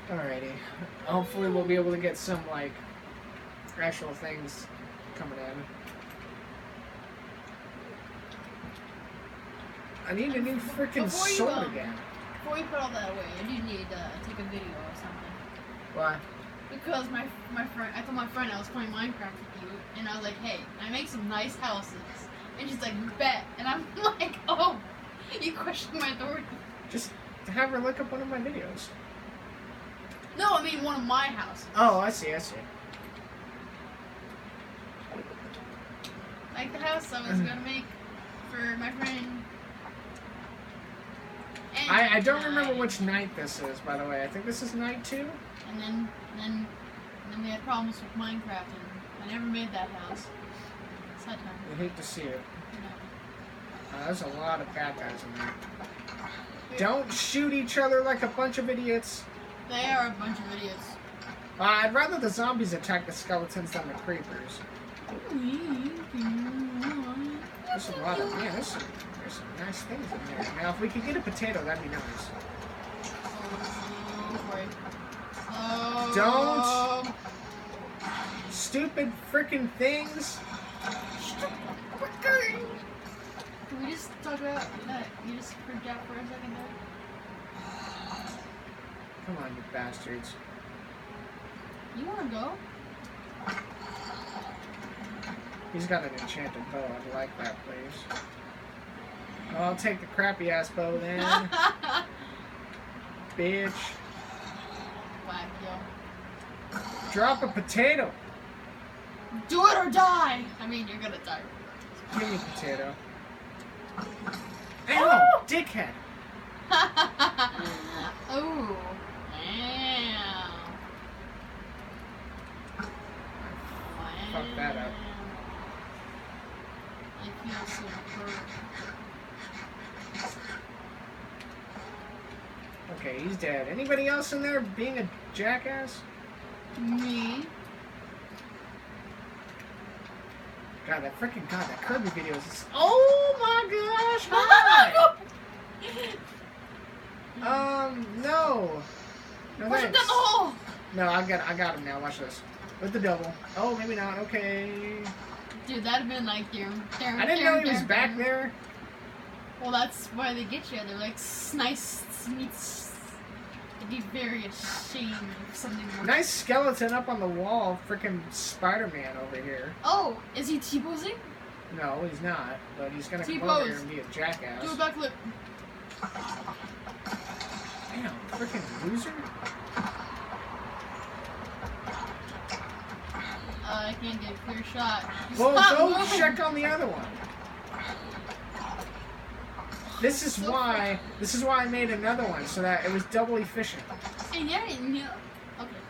Alrighty. Hopefully we'll be able to get some, like, actual things coming in. I need a new freaking sword again. Before you put all that away, I do need to take a video or something. Why? Because my friend, I told my friend I was playing Minecraft with you, and I was like, hey, I make some nice houses. And she's like, bet. And I'm like, oh, you question my authority. Just have her look up one of my videos. No, I mean one of my houses. Oh, I see, I see. Like the house I was gonna make for my friend. I don't remember which night this is, by the way. I think this is night 2. And then we had problems with Minecraft, and I never made that house. It's that time. I hate to see it. No. There's a lot of bad guys in there. Don't shoot each other like a bunch of idiots. They are a bunch of idiots. I'd rather the zombies attack the skeletons than the creepers. There's a lot of, man, there's some nice things in there. Now, if we could get a potato, that'd be nice. Don't! Stupid freaking things! Can we just talk about that? You just freaked out for a second there? Come on, you bastards. You wanna go? He's got an enchanted bow. I'd like that, please. Oh, I'll take the crappy ass bow then. Bitch. Whack, yo. Drop a potato. Do it or die! I mean, you're gonna die. Give me a potato. Ow! Dickhead! Oh. Damn. Fuck that up. I feel so hurt. Okay, he's dead. Anybody else in there being a jackass? Me? God, that Kirby video is... Oh my gosh! Hi! No. No, Push him down the thanks. hole! No, I got him now. Watch this. With the double. Oh, maybe not. Okay. Dude, that'd have been like there. I didn't know he was back there. Well, that's why they get you. They're like nice meats. They'd be very ashamed if something were... Nice skeleton up on the wall. Freaking Spider-Man over here. Oh, is he T-posing? No, he's not. But he's gonna come T-pose. over here and be a jackass. Do a backflip. Damn, freaking loser. I can't get a clear shot. Well, Stop go moving. check on the other one. This is why I made another one, so that it was double efficient. And yeah. Okay.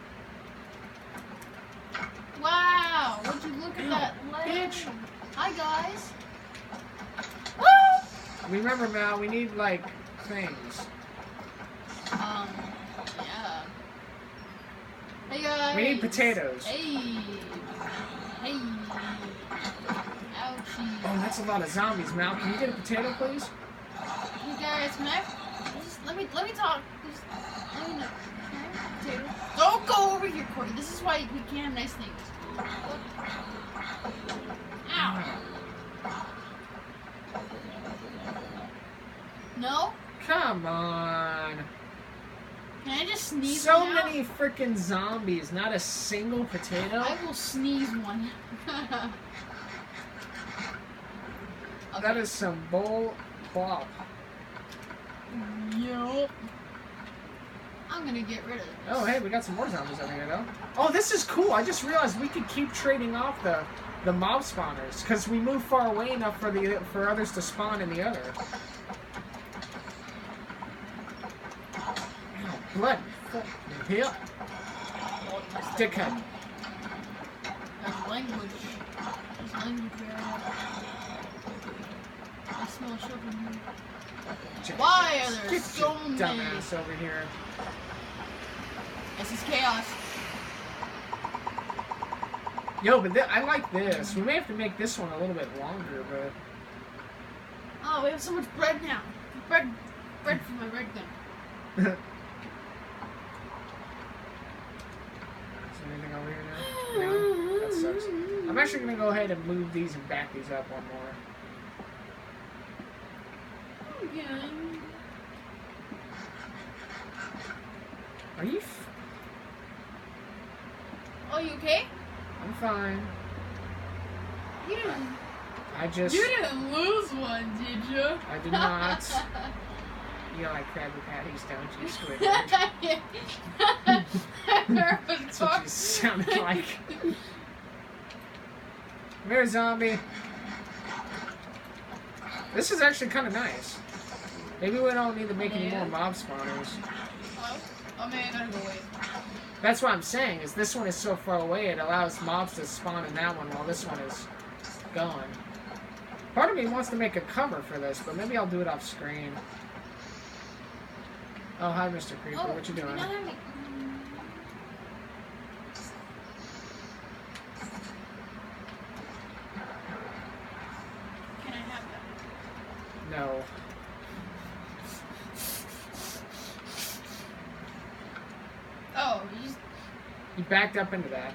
Wow, would you look at that leg? Bitch. Hi guys. Remember, Mal, we need like things. Yeah. Hey guys. We need potatoes. Hey. Hey. Ouchie. Oh, that's a lot of zombies, Mal. Can you get a potato, please? Hey guys, can I just let me talk? Just let me know. Can I have a potato? Don't go over here, Corey. This is why we can't have nice things. Ow. No? Come on. Can I just sneeze So one out? many freaking zombies, not a single potato. I will sneeze one. Okay. That is some bull plop. Yup. I'm gonna get rid of this. Oh, hey, we got some more zombies over here, though. Oh, this is cool. I just realized we could keep trading off the mob spawners because we move far away enough for others to spawn in the other. Ow, blood. Here. Dickhead. There's language. There's language barrier. I smell sugar in here. Why are there Get so your many? dumbass over here. This is chaos. Yo, but I like this. We may have to make this one a little bit longer, but... Oh, we have so much bread now. Bread for my bread gun. No, that sucks. I'm actually gonna go ahead and move these and back these up one more. Okay. Are you? Oh, you okay? I'm fine. You didn't. I just. You didn't lose one, did you? I did not. You like Krabby Patties, don't you, Squidward? That's what you sounded like. Come here, zombie. This is actually kind of nice. Maybe we don't need to make any more mob spawners. Oh man, I gotta go away. That's what I'm saying, is this one is so far away, it allows mobs to spawn in that one while this one is going. Part of me wants to make a cover for this, but maybe I'll do it off screen. Oh, hi, Mr. Creeper. What you doing? You know how Can I have that? No. Oh, you just... You backed up into that.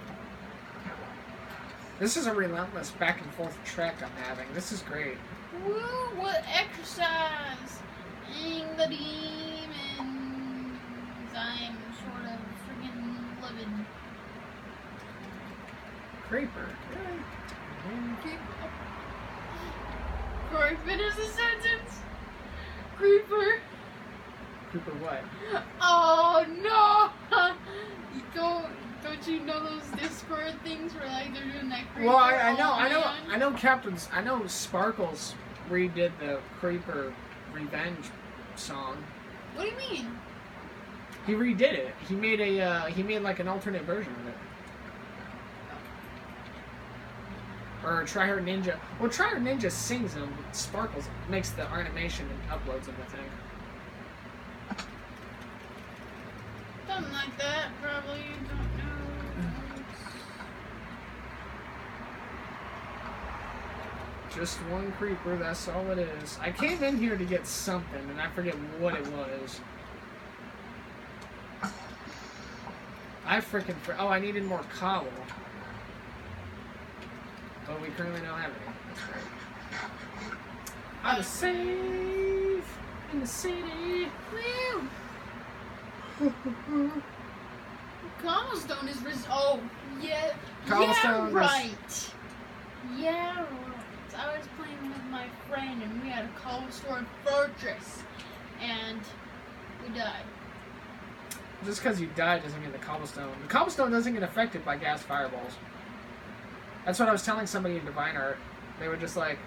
This is a relentless back and forth trek I'm having. This is great. Woo, what exercise! The demons. I'm sort of freaking livid. Creeper. Before I finish the sentence, Creeper. Creeper what? Oh no! You don't you know those Discord things where like they're doing that Creeper? Well, I know Sparkles redid the Creeper Revenge song. What do you mean? He redid it. He made like an alternate version of it. Or Tryhard Ninja. Well, Tryhard Ninja sings them. But Sparkles makes the animation and uploads them, I think. Something like that, probably. Don't know. Just one creeper, that's all it is. I came in here to get something, and I forget what it was. Oh, I needed more cobble. But we currently don't have any. That's great. I'm safe in the city. Woo! Cobblestone is oh, yeah. Cobblestone yeah, right. Yeah, right. I was playing with my friend and we had a cobblestone fortress. And we died. Just because you died doesn't mean the cobblestone doesn't get affected by gas fireballs. That's what I was telling somebody in Divine Art. They were just like,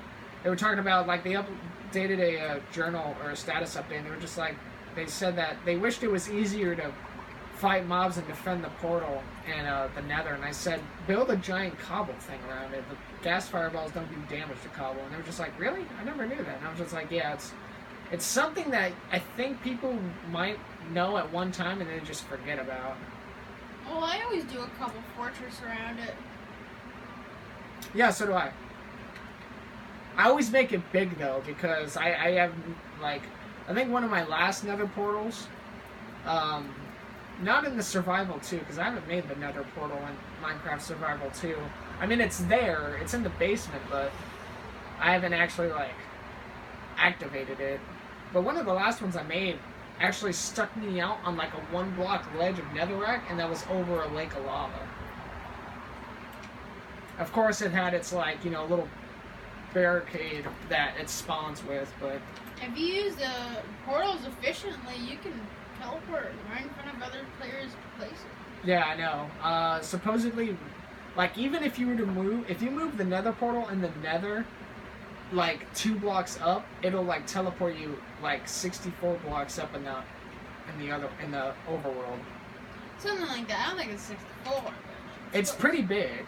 they were talking about, like, they updated a journal or a status update, and they were just like, they said that they wished it was easier to fight mobs and defend the portal and the nether, and I said, build a giant cobble thing around it. The gas fireballs don't do damage to cobble, and they were just like, really? I never knew that. And I was just like, yeah, it's something that I think people might know at one time and then just forget about. Well, I always do a cobble fortress around it. Yeah, so do I. I always make it big, though, because I have, like, I think one of my last nether portals, not in the Survival 2, because I haven't made the nether portal in Minecraft Survival 2. I mean, it's there, it's in the basement, but I haven't actually, like, activated it. But one of the last ones I made actually stuck me out on, like, a one-block ledge of netherrack, and that was over a lake of lava. Of course, it had its, like, you know, little barricade that it spawns with, but... If you use the portals efficiently, you can teleport right in front of other players' places. Yeah, I know. Supposedly, like, even if you were to move... If you move the nether portal in the nether, like, 2 blocks up, it'll, like, teleport you, like, 64 blocks up in the overworld. Something like that. I don't think it's 64. But it's pretty big.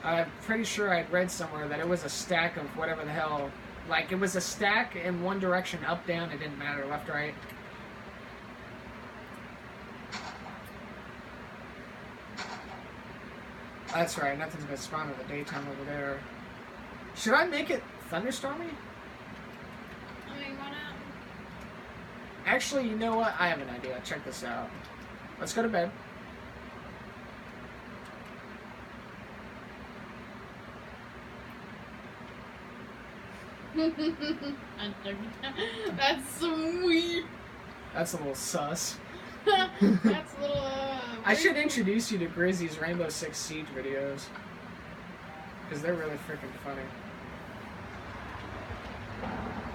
I'm pretty sure I'd read somewhere that it was a stack of whatever the hell. Like, it was a stack in one direction, up, down, it didn't matter, left, right. That's right, nothing's gonna spawn in the daytime over there. Should I make it thunderstormy? I mean, why not? Actually, you know what? I have an idea. Check this out. Let's go to bed. That's sweet. That's a little sus. That's a little. I should introduce you to Grizzy's Rainbow Six Siege videos. Because they're really freaking funny.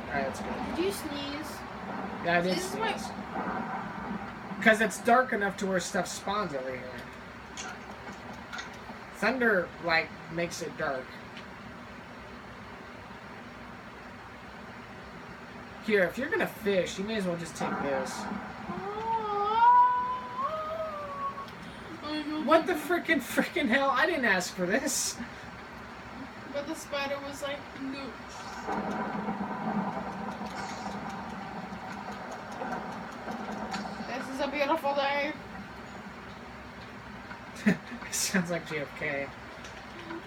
Alright, let's go. Did you sneeze? Yeah, I did This is sneeze. Because it's dark enough to where stuff spawns over here. Thunder, like, makes it dark. Here, if you're gonna fish, you may as well just take this. What the frickin' hell? I didn't ask for this. But the spider was like, no. This is a beautiful day. Sounds like JFK.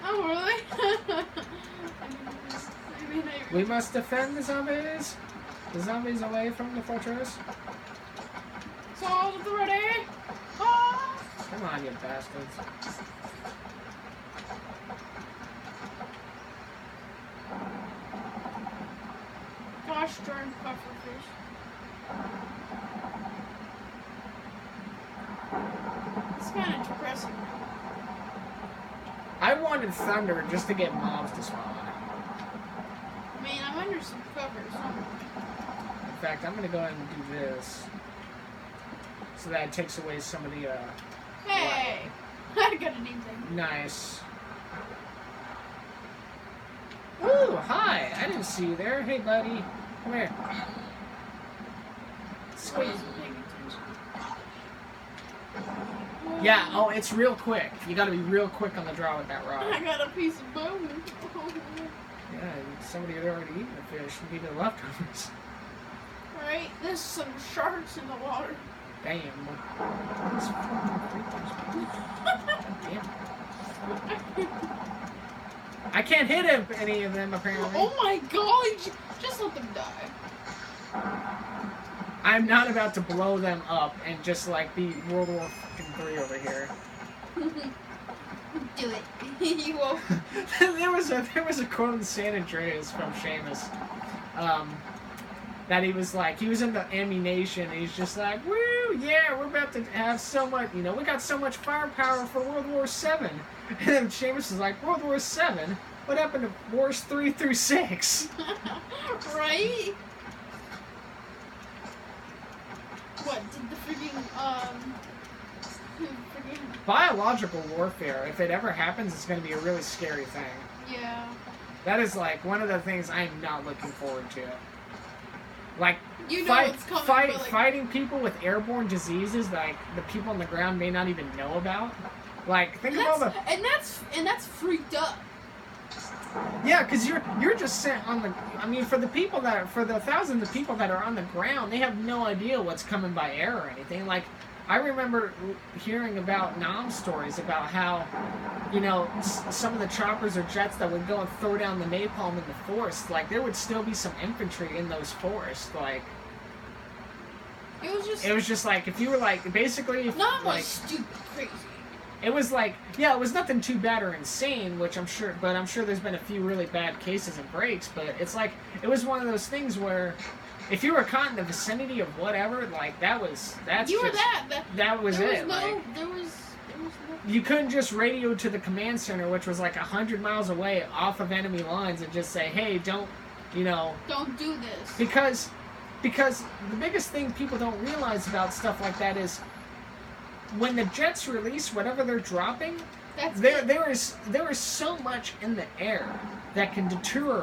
Oh, really? We must defend the zombies. The zombies away from the fortress. Soldiers ready. Ah! Come on, you bastards. Gosh darn pufferfish. It's kind of depressing. I wanted thunder just to get mobs to spawn. I mean, I'm under some cover somewhere. In fact, I'm gonna go ahead and do this. So that it takes away some of the, Hey! I got a name tag. Nice. Ooh, hi! I didn't see you there. Hey, buddy. Come here. Squeeze. Yeah, oh, it's real quick. You gotta be real quick on the draw with that I rod. got a piece of bone. Yeah, somebody had already eaten the fish and needed leftovers. Right? There's some sharks in the water. Damn. These fucking creepers, man. Damn. I can't hit any of them, apparently. Oh my god! Just let them die. I'm not about to blow them up and just, like, be World War III over here. Do it. You won't. there was a quote in San Andreas from Seamus. That he was in the ammunition, and he's just like, woo, yeah, we're about to have so much, we got so much firepower for World War VII. And then Seamus is like, World War VII? What happened to Wars 3 through 6? Right? What, did the freaking, Biological warfare, if it ever happens, it's going to be a really scary thing. Yeah. That is, like, one of the things I'm not looking forward to. Like, You know what's coming, but, like, fighting people with airborne diseases that, like, the people on the ground may not even know about. Like, think of all the... And that's freaked up. Yeah, because you're just sent on the... I mean, for the thousands of people that are on the ground, they have no idea what's coming by air or anything. Like, I remember hearing about Nam stories about how, some of the choppers or jets that would go and throw down the napalm in the forest, like, there would still be some infantry in those forests, like... It was just like, if you were, like, basically... not like stupid crazy. It was like, yeah, it was nothing too bad or insane, but I'm sure there's been a few really bad cases and breaks, but it's like, it was one of those things where, if you were caught in the vicinity of whatever, like, that was it. You couldn't just radio to the command center, which was like 100 miles away off of enemy lines, and just say, hey, don't do this. Because the biggest thing people don't realize about stuff like that is, when the jets release whatever they're dropping, there is so much in the air that can deter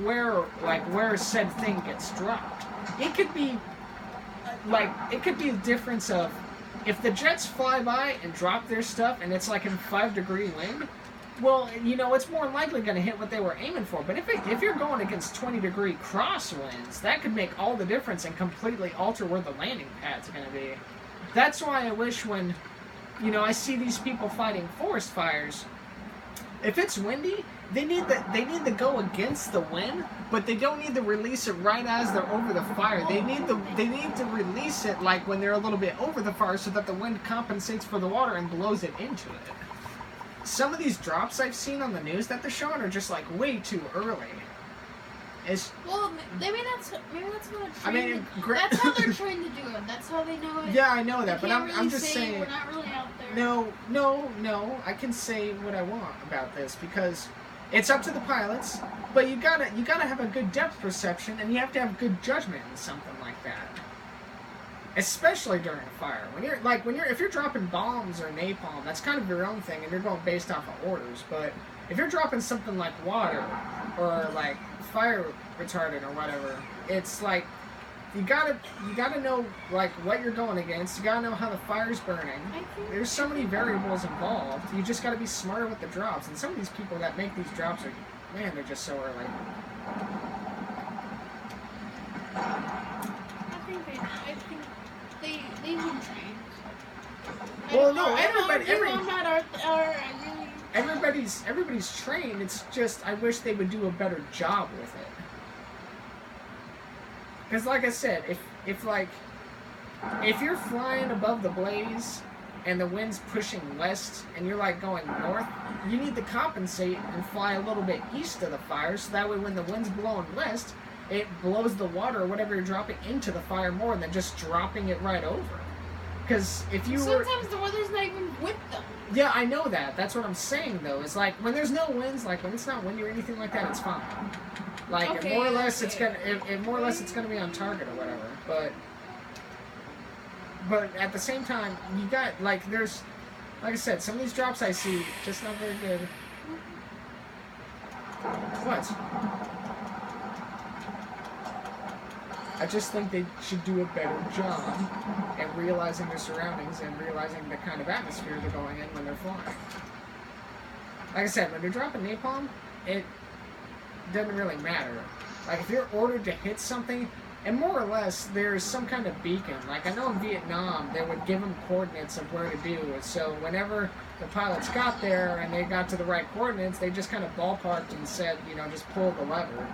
where said thing gets dropped. It could be the difference of, if the jets fly by and drop their stuff and it's like in 5-degree wind, well, it's more likely going to hit what they were aiming for. But if you're going against 20-degree crosswinds, that could make all the difference and completely alter where the landing pad's going to be. That's why I wish when, I see these people fighting forest fires, if it's windy, they need to go against the wind, but they don't need to release it right as they're over the fire. They need to release it like when they're a little bit over the fire, so that the wind compensates for the water and blows it into it. Some of these drops I've seen on the news that they're showing are just like way too early. It's. Well, maybe that's how they're I mean, trained. That's how they're trained to do it. That's how they know it. Yeah, I know that, They but can't I'm really just say saying. We're not really out there. No. I can say what I want about this because it's up to the pilots. But you gotta have a good depth perception, and you have to have good judgment in something like that. Especially during a fire. If you're dropping bombs or napalm, that's kind of your own thing, and you're going based off of orders. But if you're dropping something like water or like fire retardant or whatever, it's like you gotta know like what you're going against. You gotta know how the fire's burning. There's so many variables involved. You just gotta be smarter with the drops. And some of these people that make these drops are, man, they're just so early. I think they've been trained. Well, no, everybody's trained. It's just I wish they would do a better job with it. Because, like I said, if you're flying above the blaze and the wind's pushing west and you're like going north, you need to compensate and fly a little bit east of the fire so that way when the wind's blowing west, it blows the water or whatever you're dropping into the fire more than just dropping it right over. Because if you sometimes the weather's not even with them. Yeah, I know that. That's what I'm saying, though. It's like when there's no winds, like when it's not windy or anything like that, it's fine. Like Okay, more or less, it's gonna be on target or whatever. But at the same time, you got like I said, some of these drops I see just not very good. What? I just think they should do a better job at realizing their surroundings and realizing the kind of atmosphere they're going in when they're flying. Like I said, when you're dropping napalm, it doesn't really matter. Like, if you're ordered to hit something, and more or less, there's some kind of beacon. Like, I know in Vietnam, they would give them coordinates of where to do it. So whenever the pilots got there and they got to the right coordinates, they just kind of ballparked and said, just pull the lever.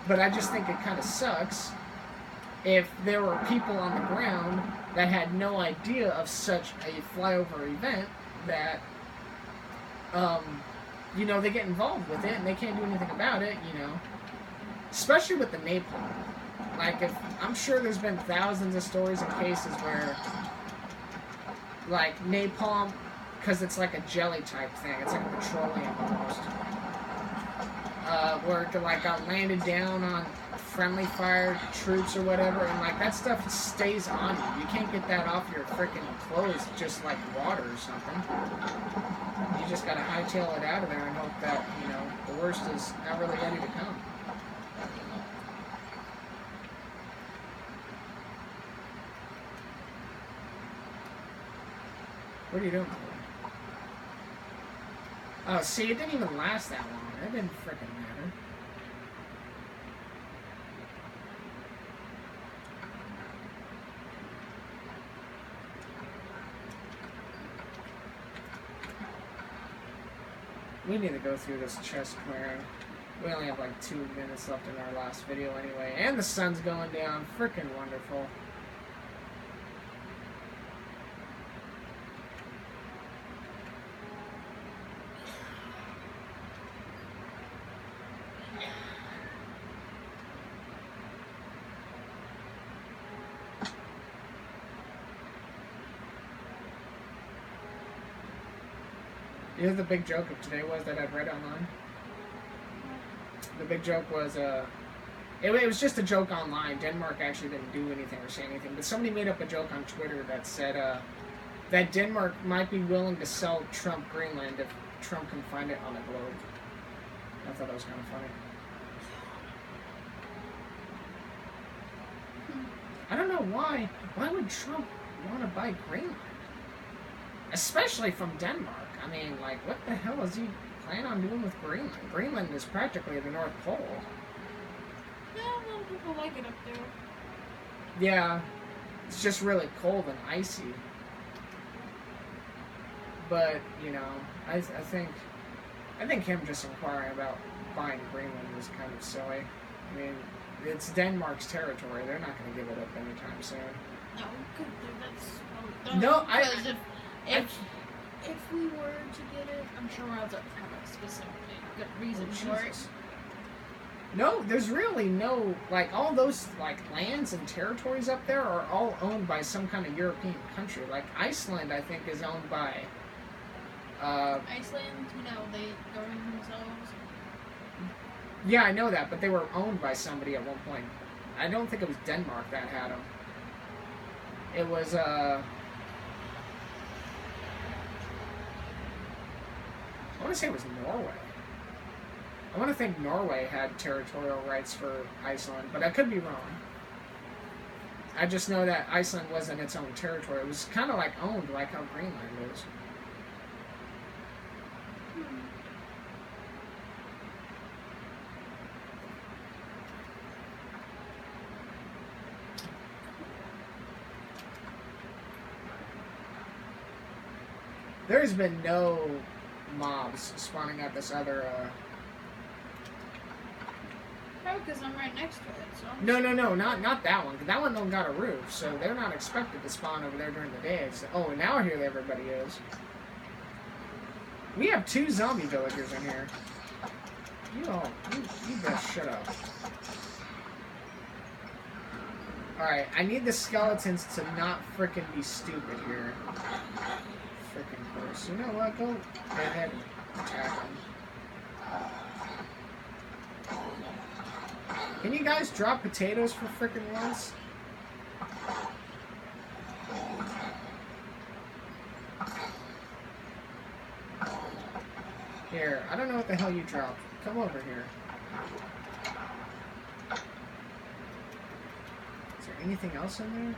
But I just think it kind of sucks if there were people on the ground that had no idea of such a flyover event that, they get involved with it and they can't do anything about it, Especially with the napalm. Like, I'm sure there's been thousands of stories and cases where, like, napalm, because it's like a jelly type thing, it's like a petroleum almost. Where it got landed down on friendly fire troops or whatever, and that stuff stays on you. You can't get that off your freaking clothes just like water or something. You just gotta hightail it out of there and hope that, the worst is not really ready to come. What are you doing? Oh, see, it didn't even last that long. It didn't freaking matter. We need to go through this chest clearing. We only have 2 minutes left in our last video anyway. And the sun's going down. Freaking wonderful. You know the big joke of today was that I've read online? The big joke was, it was just a joke online. Denmark actually didn't do anything or say anything, but somebody made up a joke on Twitter that said, that Denmark might be willing to sell Trump Greenland if Trump can find it on a globe. I thought that was kind of funny. I don't know why. Why would Trump want to buy Greenland? Especially from Denmark. I mean, what the hell is he planning on doing with Greenland? Greenland is practically the North Pole. Yeah, a lot of people like it up there. Yeah, it's just really cold and icy. But, I think him just inquiring about buying Greenland is kind of silly. I mean, it's Denmark's territory. They're not going to give it up anytime soon. No, No, if we were to get it, I'm sure we'll have to have a specific good reason for it. Jesus. No, there's really no, like, all those, like, lands and territories up there are all owned by some kind of European country. Like, Iceland, I think, is owned by, Iceland, you know, they govern themselves. yeah, I know that, but they were owned by somebody at one point. I don't think it was Denmark that had them. It was, I want to say it was Norway. I want to think Norway had territorial rights for Iceland, but I could be wrong. I just know that Iceland wasn't its own territory. It was kind of like owned, like how Greenland is. There's been no mobs spawning at this other, Probably because I'm right next to it, so. No, not that one. That one don't got a roof, so they're not expected to spawn over there during the day. So, oh, now here everybody is. We have 2 zombie villagers in here. You best shut up. Alright, I need the skeletons to not frickin' be stupid here. Frickin' course. You know what? Go ahead and attack them. Can you guys drop potatoes for frickin' once? Here, I don't know what the hell you dropped. Come over here. Is there anything else in there?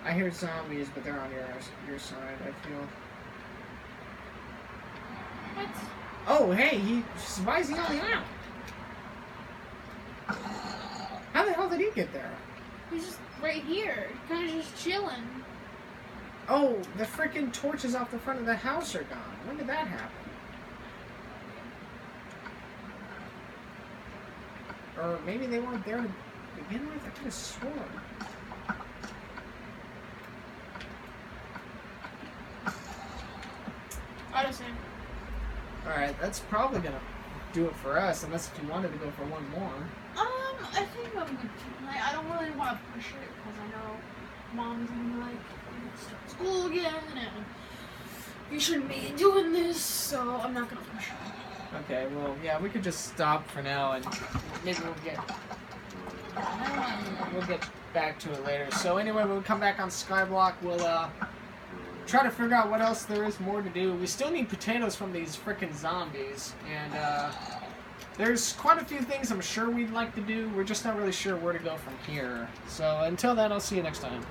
I hear zombies, but they're on your side, I feel. What? Oh, hey, why is he on the island? How the hell did he get there? He's just right here, kind of just chilling. Oh, the frickin' torches off the front of the house are gone. When did that happen? Or maybe they weren't there to begin with? I could have sworn. Honestly. Alright, that's probably gonna do it for us, unless if you wanted to go for one more. I think I'm good. I don't really want to push it because I know mom's gonna be like, start school again, and you shouldn't be doing this, so I'm not gonna push it. Okay, well, yeah, we could just stop for now, and maybe we'll get back to it later. So anyway, when we come back on Skyblock, we'll try to figure out what else there is more to do. We still need potatoes from these frickin' zombies, and there's quite a few things I'm sure we'd like to do. We're just not really sure where to go from here. So until then, I'll see you next time.